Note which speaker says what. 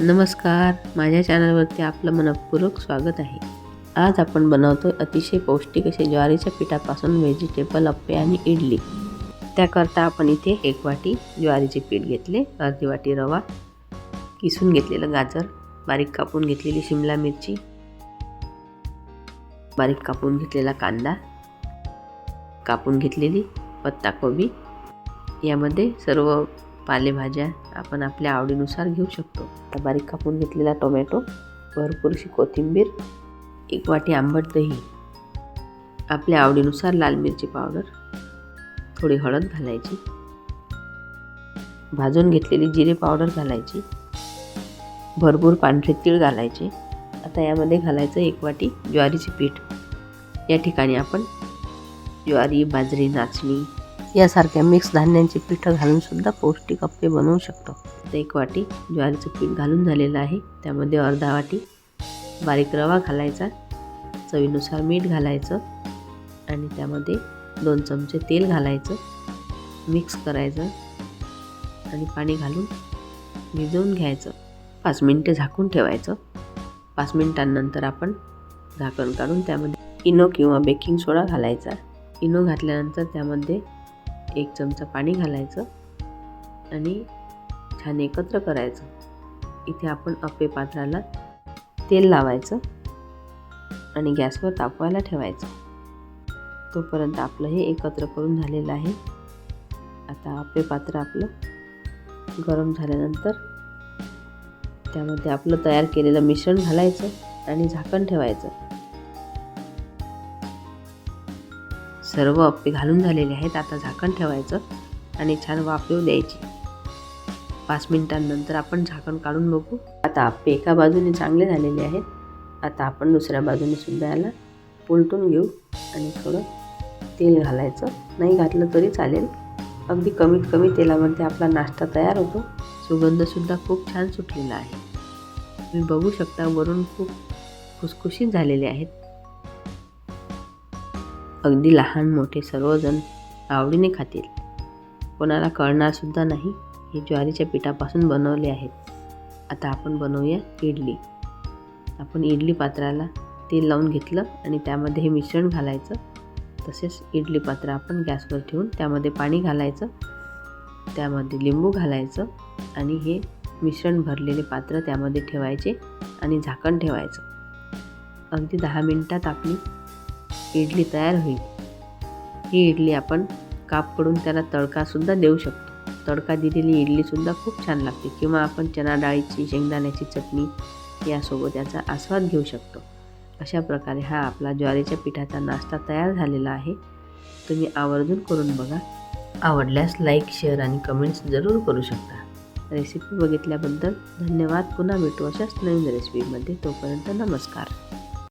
Speaker 1: नमस्कार, माझ्या चॅनलवरती आपलं मनपूर्वक स्वागत आहे. आज आपण बनवतोय अतिशय पौष्टिक असे ज्वारीच्या पिठापासून व्हेजिटेबल अप्पे आणि इडली. त्याकरता आपण इथे 1 वाटी ज्वारीचे पीठ घेतले, अर्धी वाटी रवा, किसून घेतलेलं गाजर, बारीक कापून घेतलेली शिमला मिरची, बारीक कापून घेतलेला कांदा, कापून घेतलेली पत्ताकोबी. यामध्ये सर्व पालेभाज्या आपण आपल्या आवडीनुसार घेऊ शकतो. बारीक कापून घेतलेला टोमॅटो, भरपूरशी कोथिंबीर, 1 वाटी आंबट दही, आपल्या आवडीनुसार लाल मिरची पावडर, थोडी हळद घालायची, भाजून घेतलेली जिरे पावडर घालायची, भरपूर पांढरे तीळ घालायचे. आता यामध्ये घालायचं 1 वाटी ज्वारीचे पीठ. या ठिकाणी आपण ज्वारी, बाजरी, नाचणी यासारख्या मिक्स धान्यांची पिठं घालून सुद्धा पौष्टिक अप्पे बनवू शकतो. आता 1 वाटी ज्वारीचं पीठ घालून झालेलं आहे. त्यामध्ये अर्धा वाटी बारीक रवा घालायचा, चवीनुसार मीठ घालायचं आणि त्यामध्ये 2 चमचे तेल घालायचं, मिक्स करायचं आणि पाणी घालून भिजवून घ्यायचं. 5 मिनिटे झाकून ठेवायचं. 5 मिनिटांनंतर आपण झाकण काढून त्यामध्ये इनो किंवा बेकिंग सोडा घालायचा. इनो घातल्यानंतर त्यामध्ये 1 चमचा पाणी घालायचं आणि छान एकत्र करायचं. इथे आपण अप्पे पात्राला तेल लावायचं आणि गॅसवर तापवायला ठेवायचं. तोपर्यंत आपलं हे एकत्र करून झालेलं आहे. आता अप्पे पात्र आपलं गरम झाल्यानंतर त्यामध्ये आपलं तयार केलेलं मिश्रण घालायचं आणि झाकण ठेवायचं. सर्व अप्पे घालून झालेले आहेत. आता झाकण ठेवायचं आणि छान वाफ येऊ द्यायची. 5 मिनिटांनंतर आपण झाकण काढून बघू. आता अप्पे एका बाजूने चांगले झालेले आहेत. आता आपण दुसऱ्या बाजूने सुद्धा याला उलटून घेऊ आणि थोडं तेल घालायचं. नाही घातलं तरी चालेल. अगदी कमीत कमी तेलामध्ये आपला नाश्ता तयार होतो. सुगंधसुद्धा खूप छान सुटलेला आहे. तुम्ही बघू शकता वरून खूप खुसखुशीत झालेले आहेत. अगदी लहान मोठे सर्वजण आवडीने खातील. कोणाला कळणार सुद्धा नाही हे ज्वारीच्या पिठापासून बनवले आहेत. आता आपण बनवूया इडली. आपण इडली पात्राला तेल लावून घेतलं आणि त्यामध्ये हे मिश्रण घालायचं. तसेच इडली पात्र आपण गॅसवर ठेवून त्यामध्ये पाणी घालायचं, त्यामध्ये लिंबू घालायचं आणि हे मिश्रण भरलेले पात्र त्यामध्ये ठेवायचे आणि झाकण ठेवायचं. अगदी 10 मिनिटात आपली इडली तयार होईल. ही इडली आपण काप करून त्याला तडकासुद्धा देऊ शकतो. तडका दिलेली इडलीसुद्धा खूप छान लागते किंवा आपण चणा डाळीची, शेंगदाण्याची चटणी यासोबत याचा आस्वाद घेऊ शकतो. अशा प्रकारे हा आपला ज्वारीच्या पिठाचा नाश्ता तयार झालेला आहे. तुम्ही आवर्जून करून बघा. आवडल्यास लाईक, शेअर आणि कमेंट्स जरूर करू शकता. रेसिपी बघितल्याबद्दल धन्यवाद. पुन्हा भेटू अशाच नवीन रेसिपीमध्ये. तोपर्यंत नमस्कार.